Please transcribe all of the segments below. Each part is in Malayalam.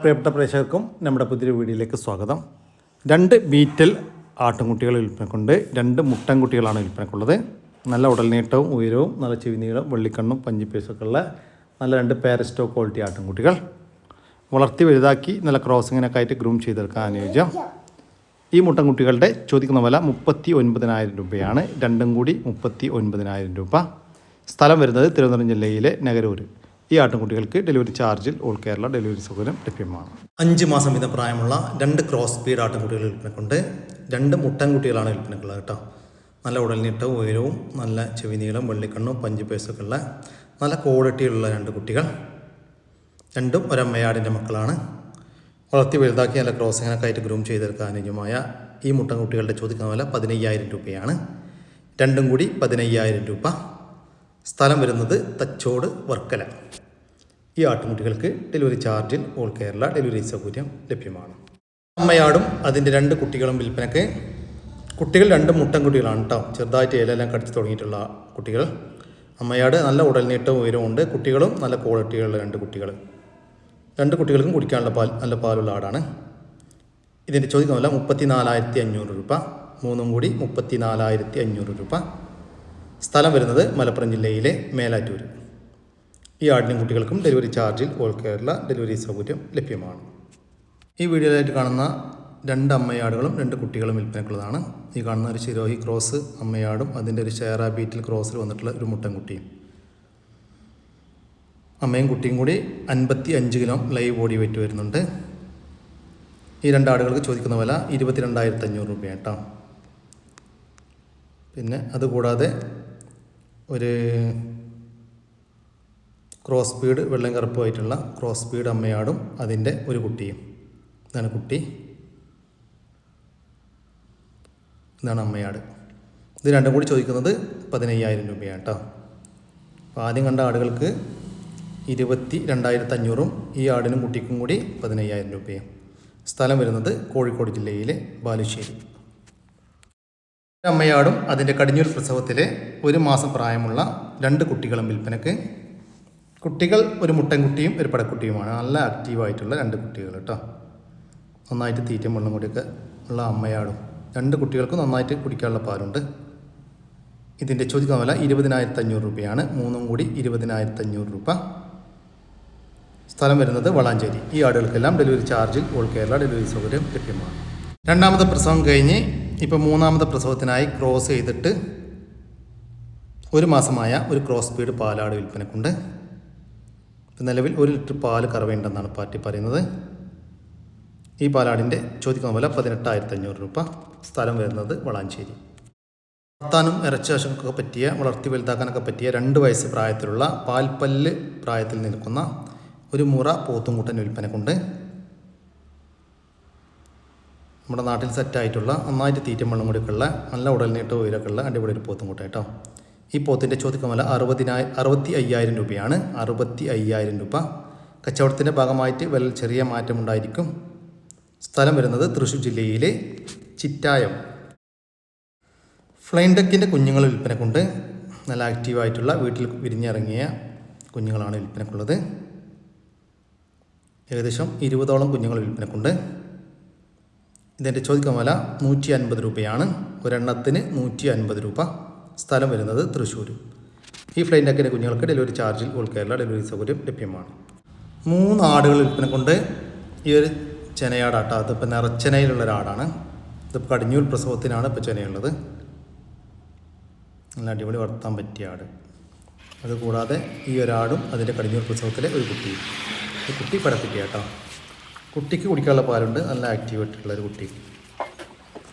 പ്രിയപ്പെട്ട പ്രേക്ഷകർക്കും നമ്മുടെ പുതിയൊരു വീഡിയോയിലേക്ക് സ്വാഗതം. 2 ബീറ്റൽ ആട്ടിൻകുട്ടികൾ വിൽപ്പനക്കുണ്ട്. 2 മുട്ടൻകുട്ടികളാണ് വിൽപ്പനക്കുള്ളത്. നല്ല ഉടൽനീട്ടവും ഉയരവും നല്ല ചെവിനീളം വെള്ളിക്കണ്ണും പഞ്ചിപ്പേസൊക്കെ ഉള്ള നല്ല 2 പാരസ്റ്റോ ക്വാളിറ്റി ആട്ടിൻകുട്ടികൾ. വളർത്തി വലുതാക്കി നല്ല ക്രോസിങ്ങിനൊക്കെ ആയിട്ട് ഗ്രൂം ചെയ്തെടുക്കാൻ അനുയോജ്യം. ഈ മുട്ടൻകുട്ടികളുടെ ചോദിക്കുന്ന വില 39,000 രൂപയാണ്. രണ്ടും കൂടി 39,000 രൂപ. സ്ഥലം വരുന്നത് തിരുവനന്തപുരം ജില്ലയിലെ നഗരൂർ. ഈ ആട്ടിൻകുട്ടികൾക്ക് ഡെലിവറി ചാർജിൽ ഓൾ കേരള ഡെലിവറി സൗകര്യം ലഭ്യമാണ്. 5 മാസം വീതം പ്രായമുള്ള 2 ക്രോസ് സ്പീഡ് ആട്ടിൻകുട്ടികൾ വിൽപ്പനക്കുണ്ട്. 2 മുട്ടൻകുട്ടികളാണ് വിൽപ്പനക്കുള്ളത് കേട്ടോ. നല്ല ഉടൽനീട്ടവും ഉയരവും നല്ല ചെവിനീളം വെള്ളിക്കണ്ണും പഞ്ചിപ്പേസൊക്കെ ഉള്ള നല്ല ക്വാളിറ്റിയുള്ള 2 കുട്ടികൾ. രണ്ടും ഒരമ്മയാടിൻ്റെ മക്കളാണ്. വളർത്തി വലുതാക്കി നല്ല ക്രോസിങ്ങിനൊക്കെ ആയിട്ട് ഗ്രൂം ചെയ്തെടുക്കാൻ അനുയോജ്യമായ ഈ മുട്ടൻകുട്ടികളുടെ ചോദിക്കുന്ന വില 15,000 രൂപയാണ്. രണ്ടും കൂടി 15,000 രൂപ. സ്ഥലം വരുന്നത് തച്ചോട് വർക്കല. ഈ ആട്ടിൻകുട്ടികൾക്ക് ഡെലിവറി ചാർജിൽ ഓൾ കേരള ഡെലിവറി സൗകര്യം ലഭ്യമാണ്. അമ്മയാടും അതിൻ്റെ 2 കുട്ടികളും വിൽപ്പനക്ക്. കുട്ടികൾ 2 മുട്ടൻകുട്ടികളാണ് കേട്ടോ. ചെറുതായിട്ട് ഇലയെല്ലാം കടിച്ച് തുടങ്ങിയിട്ടുള്ള കുട്ടികൾ. അമ്മയാട് നല്ല ഉടൽനീട്ടവും ഉയരമുണ്ട്. കുട്ടികളും നല്ല ക്വാളിറ്റിയുള്ള 2 കുട്ടികൾ. 2 കുട്ടികൾക്കും കുടിക്കാനുള്ള പാൽ നല്ല പാലുള്ള ആടാണ്. ഇതിൻ്റെ ചോദിക്കുന്ന വില 34,500 രൂപ. മൂന്നും കൂടി 34,500 രൂപ. സ്ഥലം വരുന്നത് മലപ്പുറം ജില്ലയിലെ മേലാറ്റൂർ. ഈ ആടിനും കുട്ടികൾക്കും ഡെലിവറി ചാർജിൽ ഓൾ കേരള ഡെലിവറി സൗകര്യം ലഭ്യമാണ്. ഈ വീഡിയോയിലായിട്ട് കാണുന്ന 2 അമ്മയാടുകളും 2 കുട്ടികളും വിൽപ്പനക്കുള്ളതാണ്. ഈ കാണുന്ന ഒരു ശിരോഹി ക്രോസ് അമ്മയാടും അതിൻ്റെ ഒരു ഷേറ ബീറ്റിൽ ക്രോസിൽ വന്നിട്ടുള്ള ഒരു മുട്ടൻകുട്ടിയും. അമ്മയും കുട്ടിയും കൂടി 55 കിലോ ലൈവ് ബോഡി വെയിറ്റ് വരുന്നുണ്ട്. ഈ 2 ആടുകൾക്ക് ചോദിക്കുന്ന വില 22,500 രൂപയാണ് കേട്ടോ. പിന്നെ അതുകൂടാതെ ഒരു ക്രോസ് സ്പീഡ് വെള്ളം കറുപ്പുമായിട്ടുള്ള ക്രോസ് സ്പീഡ് അമ്മയാടും അതിൻ്റെ ഒരു കുട്ടിയും. ഇതാണ് കുട്ടി, ഇതാണ് അമ്മയാട്. ഇത് രണ്ടും കൂടി ചോദിക്കുന്നത് 15,000 രൂപയാണ് കേട്ടോ. അപ്പോൾ ആദ്യം കണ്ട ആടുകൾക്ക് 22,500 ഈ ആടിനും കുട്ടിക്കും കൂടി 15,000 രൂപയും. സ്ഥലം വരുന്നത് കോഴിക്കോട് ജില്ലയിലെ ബാലുശ്ശേരി. അമ്മയാടും അതിൻ്റെ കടിഞ്ഞൂൽ പ്രസവത്തിലെ 1 മാസം പ്രായമുള്ള 2 കുട്ടികളും വിൽപ്പനക്ക്. കുട്ടികൾ ഒരു മുട്ടൻകുട്ടിയും ഒരു പടക്കുട്ടിയുമാണ്. നല്ല ആക്റ്റീവായിട്ടുള്ള 2 കുട്ടികൾ കേട്ടോ. നന്നായിട്ട് തീറ്റയും വെള്ളം കൂടിയൊക്കെ ഉള്ള അമ്മയാടും. 2 കുട്ടികൾക്കും നന്നായിട്ട് കുടിക്കാനുള്ള പാലുണ്ട്. ഇതിൻ്റെ ചോദിക്കുന്ന വില 20,500 രൂപയാണ്. മൂന്നും കൂടി 20,500 രൂപ. സ്ഥലം വരുന്നത് വളാഞ്ചേരി. ഈ ആടുകൾക്കെല്ലാം ഡെലിവറി ചാർജിൽ ഓൾ കേരള ഡെലിവറി സൗകര്യം ലഭ്യമാണ്. 2ാമത്തെ പ്രസവം കഴിഞ്ഞ് ഇപ്പോൾ 3ാമത്തെ പ്രസവത്തിനായി ക്രോസ് ചെയ്തിട്ട് 1 മാസമായ ഒരു ക്രോസ് സ്പീഡ് പാലാട് വിൽപ്പനക്കുണ്ട്. നിലവിൽ 1 ലിറ്റർ പാല് കറവേണ്ടെന്നാണ് പാർട്ടി പറയുന്നത്. ഈ പാലാടിൻ്റെ ചോദിക്കുന്ന വില 18,500 രൂപ. സ്ഥലം വരുന്നത് വളാഞ്ചേരി. വളർത്താനും ഇറച്ചിയാശങ്ങൾക്കൊക്കെ പറ്റിയ വളർത്തി വലുതാക്കാനൊക്കെ പറ്റിയ 2 വയസ്സ് പ്രായത്തിലുള്ള പാൽപ്പല്ല് പ്രായത്തിൽ നിൽക്കുന്ന ഒരു മുറ പോത്തുംകൂട്ടൻ വിൽപ്പനക്കുണ്ട്. നമ്മുടെ നാട്ടിൽ സെറ്റായിട്ടുള്ള നന്നായിട്ട് തീറ്റയും വെള്ളം കൂടിയൊക്കെ ഉള്ള നല്ല ഉടൽനീട്ടവും ഉയരമൊക്കെ ഉള്ള അടിപൊളി ഒരു പോത്തുംകൂട്ടൻ കേട്ടോ. ഈ പോത്തിൻ്റെ ചോദിക്കുന്ന വില 65,000 രൂപയാണ്. 65,000 രൂപ. കച്ചവടത്തിൻ്റെ ഭാഗമായിട്ട് വലിയ ചെറിയ മാറ്റമുണ്ടായിരിക്കും. സ്ഥലം വരുന്നത് തൃശ്ശൂർ ജില്ലയിലെ ചിറ്റായം. ഫ്ലൈൻ ഡക്കിൻ്റെ കുഞ്ഞുങ്ങൾ വിൽപ്പനക്കുണ്ട്. നല്ല ആക്റ്റീവായിട്ടുള്ള വീട്ടിൽ വിരിഞ്ഞിറങ്ങിയ കുഞ്ഞുങ്ങളാണ് വിൽപ്പനക്കുള്ളത്. ഏകദേശം 20ഓളം കുഞ്ഞുങ്ങൾ വിൽപ്പനക്കുണ്ട്. ഇതിൻ്റെ ചോദിക്കുന്ന വില 150 രൂപയാണ്. ഒരെണ്ണത്തിന് 150 രൂപ. സ്ഥലം വരുന്നത് തൃശ്ശൂർ. ഈ ഫ്ലൈൻ ഡക്കിൻ്റെ കുഞ്ഞുങ്ങൾക്ക് ഡെലിവറി ചാർജിൽ ഓൾ കേരള ഡെലിവറി സൗകര്യം ലഭ്യമാണ്. 3 ആടുകൾ വിൽപ്പനക്കുണ്ട്. ഈ ഒരു ചെനയാടാട്ടോ. അതിപ്പോൾ നിറച്ചെനയിലുള്ള ഒരാടാണ്. ഇതിപ്പോൾ കടിഞ്ഞൂൽ പ്രസവത്തിനാണ് ഇപ്പോൾ ചെനയുള്ളത്. നല്ല അടിപൊളി വളർത്താൻ പറ്റിയ ആട്. അതുകൂടാതെ ഈ ഒരാടും അതിൻ്റെ കടിഞ്ഞൂൽ പ്രസവത്തിലെ ഒരു കുട്ടിയും. ഈ കുട്ടി പടക്കുട്ടിയാണ് കേട്ടോ. കുട്ടിക്ക് കുടിക്കാനുള്ള പാലുണ്ട്. നല്ല ആക്റ്റീവായിട്ടുള്ളൊരു കുട്ടി.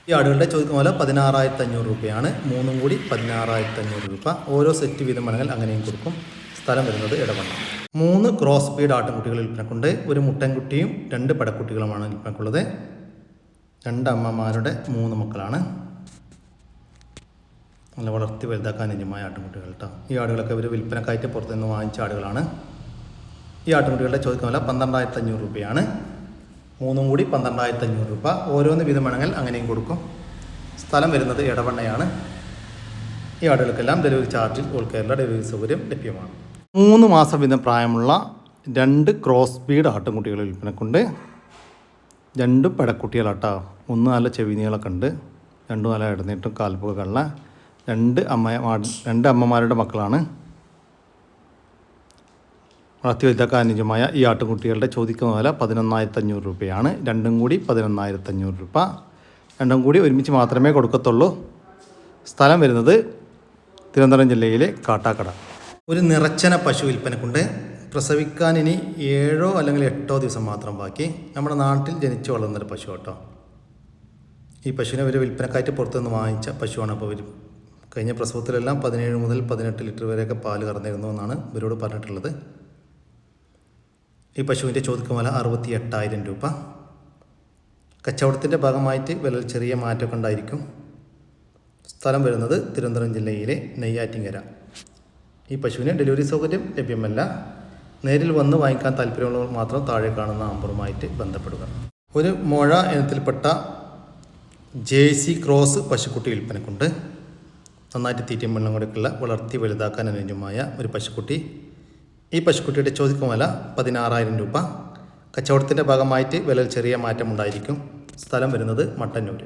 ഈ ആടുകളുടെ ചോദിക്കുന്ന പോലെ 16,500 രൂപയാണ്. മൂന്നും കൂടി 16,500 രൂപ. ഓരോ സെറ്റ് വീതം വേണമെങ്കിൽ അങ്ങനെയും കൊടുക്കും. സ്ഥലം വരുന്നത് ഇടവണ്ണ. 3 ക്രോസ് സ്പീഡ് ആട്ടിൻകുട്ടികൾ വിൽപ്പനക്കുണ്ട്. ഒരു മുട്ടൻകുട്ടിയും 2 പടക്കുട്ടികളുമാണ് വിൽപ്പനക്കുള്ളത്. 2 അമ്മമാരുടെ 3 മക്കളാണ്. നല്ല വളർത്തി വലുതാക്കാൻ അനുയോജ്യമായ ആട്ടിൻകുട്ടികൾ കേട്ടോ. ഈ ആടുകളൊക്കെ ഒരു വിൽപ്പനക്കായിട്ട് പുറത്തുനിന്ന് വാങ്ങിച്ച ആടുകളാണ്. ഈ ആട്ടിൻകുട്ടികളുടെ ചോദിക്കുന്ന വില 12,500 രൂപയാണ്. മൂന്നും കൂടി 12,500 രൂപ. ഓരോന്ന് വീതം വേണമെങ്കിൽ അങ്ങനെയും കൊടുക്കും. സ്ഥലം വരുന്നത് ഇടവണ്ണയാണ്. ഈ ആടുകൾക്കെല്ലാം ഡെലിവറി ചാർജിൽ ഓൾ കേരള ഡെലിവറി സൗകര്യം ലഭ്യമാണ്. 3 മാസം വീതം പ്രായമുള്ള 2 ക്രോസ് ബീഡ് ആട്ടിൻകുട്ടികൾ വിൽപ്പനക്കുണ്ട്. രണ്ടും പെടക്കുട്ടികളാട്ടോ. ഒന്ന് നല്ല ചെവി നീളമൊക്കെ ഉണ്ട്, രണ്ടും നല്ല ഇടന്നിട്ടും കാൽപ്പൊക്കെ ഉള്ള രണ്ട് അമ്മമാരുടെ മക്കളാണ്. വളർത്തി വലുതാക്കാൻ അനുയോജ്യമായ ഈ ആട്ടിൻകുട്ടികളുടെ ചോദിക്കുന്ന വില 11,500 രൂപയാണ്. രണ്ടും കൂടി 11,500 രൂപ. രണ്ടും കൂടി ഒരുമിച്ച് മാത്രമേ കൊടുക്കത്തുള്ളൂ. സ്ഥലം വരുന്നത് തിരുവനന്തപുരം ജില്ലയിലെ കാട്ടാക്കട. ഒരു നിറച്ചന പശു വിൽപ്പനക്കുണ്ട്. പ്രസവിക്കാൻ ഇനി 7 അല്ലെങ്കിൽ 8 ദിവസം മാത്രം ബാക്കി. നമ്മുടെ നാട്ടിൽ ജനിച്ചു വളർന്നൊരു പശു കേട്ടോ. ഈ പശുവിനെ ഒരു വിൽപ്പനക്കായിട്ട് പുറത്തുനിന്ന് വാങ്ങിച്ച പശുവാണ്. അപ്പോൾ കഴിഞ്ഞ പ്രസവത്തിലെല്ലാം 17 മുതൽ 18 ലിറ്റർ വരെയൊക്കെ പാല് കറന്നിരുന്നു എന്നാണ് ഇവരോട് പറഞ്ഞിട്ടുള്ളത്. ഈ പശുവിൻ്റെ ചോദിക്കുന്ന വില 68,000 രൂപ. കച്ചവടത്തിൻ്റെ ഭാഗമായിട്ട് വില ചെറിയ മാറ്റമൊക്കെ ഉണ്ടായിരിക്കും. സ്ഥലം വരുന്നത് തിരുവനന്തപുരം ജില്ലയിലെ നെയ്യാറ്റിൻകര. ഈ പശുവിന് ഡെലിവറി സൗകര്യം ലഭ്യമല്ല. നേരിൽ വന്ന് വാങ്ങിക്കാൻ താല്പര്യമുള്ളവർ മാത്രം താഴെ കാണുന്ന നമ്പറുമായിട്ട് ബന്ധപ്പെടുക. ഒരു മുഴ ഇനത്തിൽപ്പെട്ട ജേഴ്സി ക്രോസ് പശുക്കുട്ടി വിൽപ്പനക്കുണ്ട്. നന്നായിട്ട് തീറ്റയും വെള്ളം കൊടുക്കുള്ള വളർത്തി വലുതാക്കാൻ അനുയോജ്യമായ ഒരു പശുക്കുട്ടി. ഈ പശുക്കുട്ടിയുടെ ചോദിക്കുന്ന വില 16,000 രൂപ. കച്ചവടത്തിൻ്റെ ഭാഗമായിട്ട് വിലയിൽ ചെറിയ മാറ്റമുണ്ടായിരിക്കും. സ്ഥലം വരുന്നത് മട്ടന്നൂർ.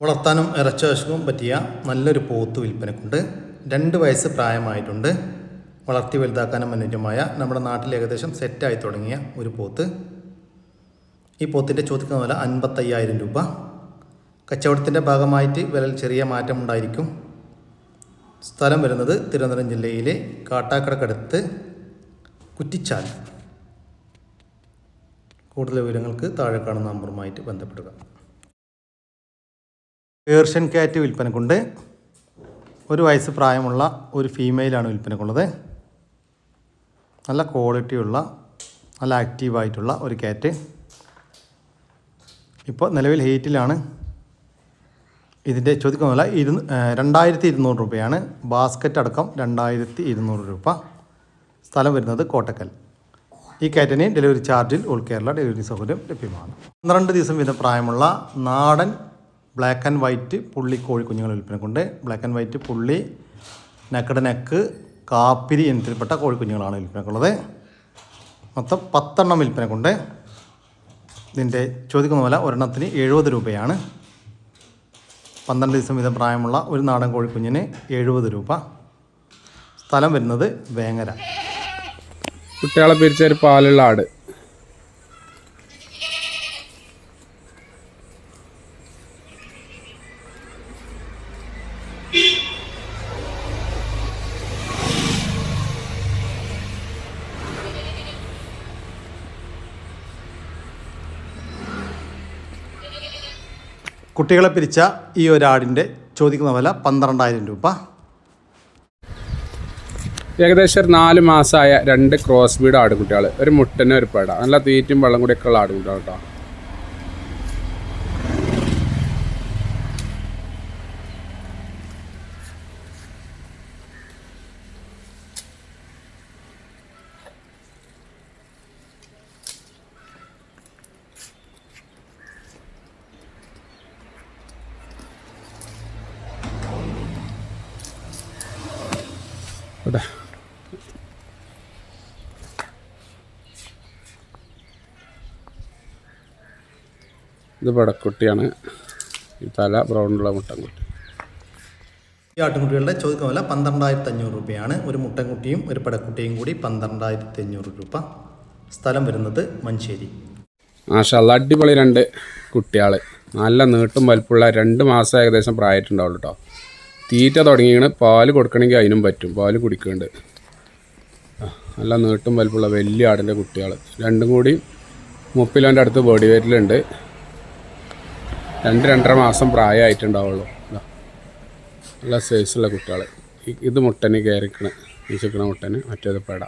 വളർത്താനും ഇറച്ചിയും പറ്റിയ നല്ലൊരു പോത്ത് വിൽപ്പനക്കുണ്ട്. 2 വയസ്സ് പ്രായമായിട്ടുണ്ട്. വളർത്തി വലുതാക്കാനും അനുയോജ്യമായ നമ്മുടെ നാട്ടിൽ ഏകദേശം സെറ്റായി തുടങ്ങിയ ഒരു പോത്ത്. ഈ പോത്തിൻ്റെ ചോദിക്കുന്ന വില 55,000 രൂപ. കച്ചവടത്തിൻ്റെ ഭാഗമായിട്ട് വിലയിൽ ചെറിയ മാറ്റമുണ്ടായിരിക്കും. സ്ഥലം വരുന്നത് തിരുവനന്തപുരം ജില്ലയിലെ കാട്ടാക്കടക്കടുത്ത് കുറ്റിച്ചാൽ. കൂടുതൽ വിവരങ്ങൾക്ക് താഴെ കാണുന്ന നമ്പറുമായിട്ട് ബന്ധപ്പെടുക. Persian cat വിൽപ്പനക്കുണ്ട്. 1 വയസ്സ് പ്രായമുള്ള ഒരു ഫീമെയിലാണ് വിൽപ്പനക്കുള്ളത്. നല്ല ക്വാളിറ്റിയുള്ള നല്ല ആക്റ്റീവായിട്ടുള്ള ഒരു ക്യാറ്റ്. ഇപ്പോൾ നിലവിൽ ഹീറ്റിലാണ്. ഇതിൻ്റെ ചോദിക്കുന്ന വില 2,200 രൂപയാണ്. ബാസ്ക്കറ്റ് അടക്കം 2,200 രൂപ. സ്ഥലം വരുന്നത് കോട്ടക്കൽ. ഈ ക്യാറ്റിന് ഡെലിവറി ചാർജിൽ ഓൾ കേരള ഡെലിവറി സൗകര്യം ലഭ്യമാണ്. 12 ദിവസം വീതം പ്രായമുള്ള നാടൻ ബ്ലാക്ക് ആൻഡ് വൈറ്റ് പുള്ളി കോഴിക്കുഞ്ഞുങ്ങൾ വിൽപ്പനക്കുണ്ട്. ബ്ലാക്ക് ആൻഡ് വൈറ്റ് പുള്ളി, നെക്കഡ് നെക്ക്, കാപ്പിരി ഇനത്തിൽപ്പെട്ട കോഴിക്കുഞ്ഞുങ്ങളാണ് വിൽപ്പനക്കുള്ളത്. മൊത്തം 10 എണ്ണം വിൽപ്പനക്കുണ്ട്. ഇതിൻ്റെ ചോദിക്കുന്ന വില ഒരെണ്ണത്തിന് 70 രൂപയാണ്. 12 ദിവസം വീതം പ്രായമുള്ള ഒരു നാടൻ കോഴിക്കുഞ്ഞിന് 70 രൂപ. സ്ഥലം വരുന്നത് വേങ്ങര. കുട്ടികളെ പിരിച്ചൊരു പാലുള്ള ആട്. കുട്ടികളെ പിരിച്ച ഈ ഒരാടിൻ്റെ ചോദിക്കുന്ന വില 12,000 രൂപ. ഏകദേശം ഒരു 4 മാസമായ 2 ക്രോസ് ബീഡ് ആടുകുട്ടികൾ, ഒരു മുട്ടന് ഒരു പേട, നല്ല തീറ്റും വെള്ളം കൂടിയൊക്കെ ഉള്ള ആടുകുട്ടികൾ കേട്ടോ. ഇത് പടക്കുട്ടിയാണ്. ഈ തല ബ്രൗണുള്ള മുട്ടൻകുട്ടി. ഈ ആട്ടുകുട്ടികളുടെ ചോദിക്കുന്ന വില 12,500 രൂപയാണ്. ഒരു മുട്ടൻകുട്ടിയും ഒരു പടക്കുട്ടിയും കൂടി 12,500 രൂപ. സ്ഥലം വരുന്നത് മഞ്ചേരി. മാഷാഅല്ലാ, അടിപൊളി 2 കുട്ടികൾ, നല്ല നീട്ടും വലിപ്പമുള്ള 2 മാസം ഏകദേശം പ്രായമായിട്ടുണ്ടാവുള്ളൂ കേട്ടോ. തീറ്റ തുടങ്ങിയാണ്. പാല് കൊടുക്കണമെങ്കിൽ അതിനും പറ്റും, പാല് കുടിക്കുന്നുണ്ട്. നല്ല നീട്ടും വലിപ്പമുള്ള വലിയ ആടിൻ്റെ കുട്ടികൾ, രണ്ടും കൂടി 30 കിലോൻ്റെ അടുത്ത് ബോഡി വെയിറ്റിലുണ്ട്. 2-2.5 മാസം പ്രായമായിട്ടുണ്ടാവുള്ളൂ. നല്ല സൈസുള്ള കുട്ടികൾ. ഇത് മുട്ടന് കയറിക്കണ വീശിക്കണ മുട്ടന്, മറ്റേത് പേട.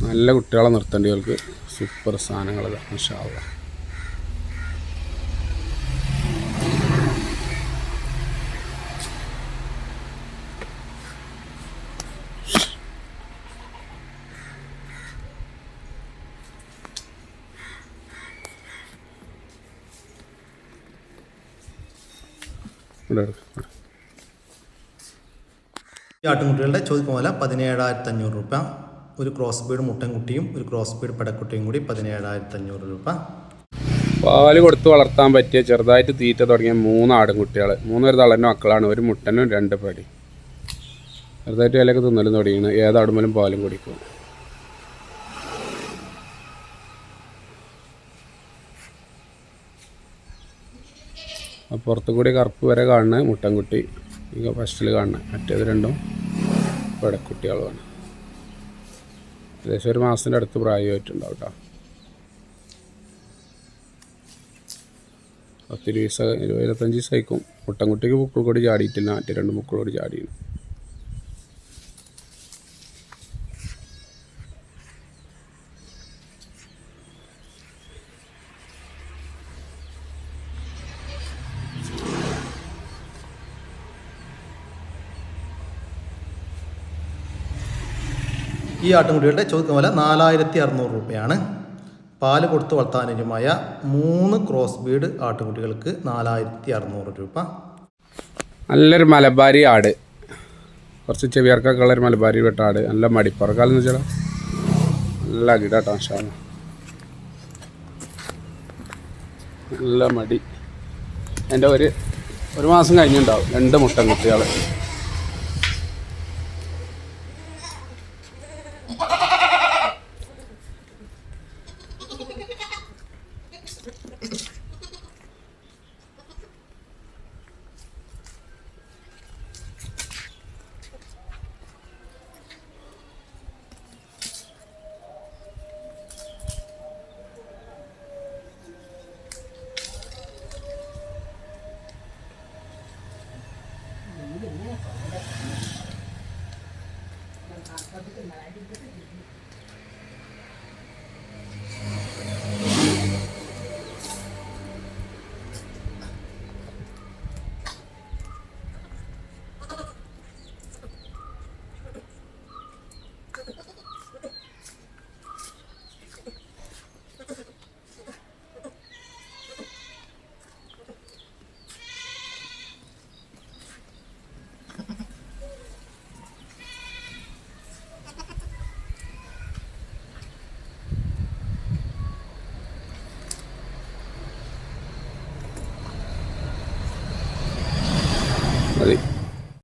നല്ല കുട്ടികളെ നിർത്തേണ്ടവർക്ക് സൂപ്പർ സാധനങ്ങൾ മാഷാ അല്ലാ. ഇവിടെ ഈ ആട്ടുംകുട്ടികളുടെ ചോദിക്കുന്ന വില 17,500 രൂപ. ഒരു ക്രോസ് ബീഡ് മുട്ടൻകുട്ടിയും ഒരു ക്രോസ് ബീഡ് പെടക്കുട്ടിയും കൂടി 17,500 രൂപ. പാല് കൊടുത്ത് വളർത്താൻ പറ്റിയ ചെറുതായിട്ട് തീറ്റ തുടങ്ങിയ 3 ആടുംകുട്ടികൾ. 3 തളൻ്റെ മക്കളാണ്. ഒരു മുട്ടനും 2 പടി. ചെറുതായിട്ട് വിലയൊക്കെ തിന്നലും തുടങ്ങിയാണ്. ഏതാടുമ്പോഴും പാലും കുടിക്കും. പുറത്തു കൂടി കറുപ്പ് വരെ കാണുന്നത് മുട്ടൻകുട്ടി, ഫസ്റ്റിൽ കാണുന്നത്. മറ്റേത് രണ്ടും പെടക്കുട്ടികളുമാണ്. ഏകദേശം ഒരു മാസത്തിൻ്റെ അടുത്ത് പ്രായമായിട്ടുണ്ടാവും കേട്ടോ. 10-25 ദിവസമായിരിക്കും. മുട്ടൻകുട്ടിക്ക് മുക്കൾ കൂടി ചാടിയിട്ടില്ല. മറ്റേ 2 മുക്കൾ കൂടി ചാടിയിരുന്നു. ഈ ആട്ടുംകുട്ടികളുടെ ചോദിക്കുന്ന വില 4,600 രൂപയാണ്. പാല് കൊടുത്ത് വളർത്താനുമായ 3 ക്രോസ് ബീഡ് ആട്ടുംകുട്ടികൾക്ക് 4,600 രൂപ. നല്ലൊരു മലബാരി ആട്, കുറച്ച് ചെവിയർക്കൊക്കെ ഉള്ളൊരു മലബാരി വെട്ട ആട്. നല്ല മടിപ്പറക്കാലെന്ന് വെച്ചാൽ നല്ല അകിടാട്ടോ. നല്ല മടി. എൻ്റെ ഒരു മാസം കഴിഞ്ഞിട്ടുണ്ടാവും 2 മുട്ടൻകുട്ടികൾ.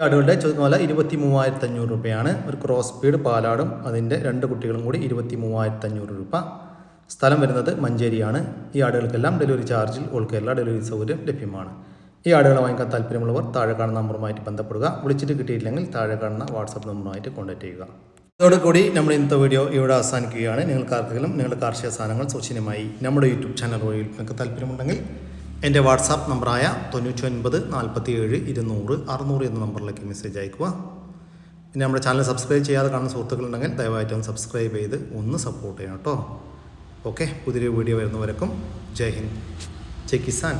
ആടുകളുടെ ചോദിക്കുന്ന വില 23,500 രൂപയാണ്. ഒരു ക്രോസ് ബീഡ് പാലാടും അതിൻ്റെ 2 കുട്ടികളും കൂടി 23,500 രൂപ. സ്ഥലം വരുന്നത് മഞ്ചേരിയാണ്. ഈ ആടുകൾക്കെല്ലാം ഡെലിവറി ചാർജിൽ ഓൾ കേരള ഡെലിവറി സൗകര്യം ലഭ്യമാണ്. ഈ ആടുകളെ വാങ്ങിക്കാൻ താല്പര്യമുള്ളവർ താഴെ കാണുന്ന നമ്പറുമായിട്ട് ബന്ധപ്പെടുക. വിളിച്ചിട്ട് കിട്ടിയില്ലെങ്കിൽ താഴെ കാണുന്ന വാട്സപ്പ് നമ്പറുമായിട്ട് കോൺടാക്ട് ചെയ്യുക. അതോടുകൂടി നമ്മൾ ഇന്നത്തെ വീഡിയോ ഇവിടെ അവസാനിക്കുകയാണ്. നിങ്ങൾക്ക് ആർക്കെങ്കിലും നിങ്ങളുടെ കാർഷിക സാധനങ്ങൾ സൗജന്യമായി നമ്മുടെ യൂട്യൂബ് ചാനൽ വഴി നിങ്ങൾക്ക് താല്പര്യമുണ്ടെങ്കിൽ എൻ്റെ വാട്സാപ്പ് നമ്പറായ 99 47 200 600 എന്ന നമ്പറിലേക്ക് മെസ്സേജ് അയക്കുക. പിന്നെ നമ്മുടെ ചാനൽ സബ്സ്ക്രൈബ് ചെയ്യാതെ കാണുന്ന സുഹൃത്തുക്കളുണ്ടെങ്കിൽ ദയവായിട്ടും സബ്സ്ക്രൈബ് ചെയ്ത് ഒന്ന് സപ്പോർട്ട് ചെയ്യണം കേട്ടോ. ഓക്കെ, പുതിയൊരു വീഡിയോ വരുന്നവരേക്കും ജയ് ഹിന്ദ്, ജയ് കിസാൻ.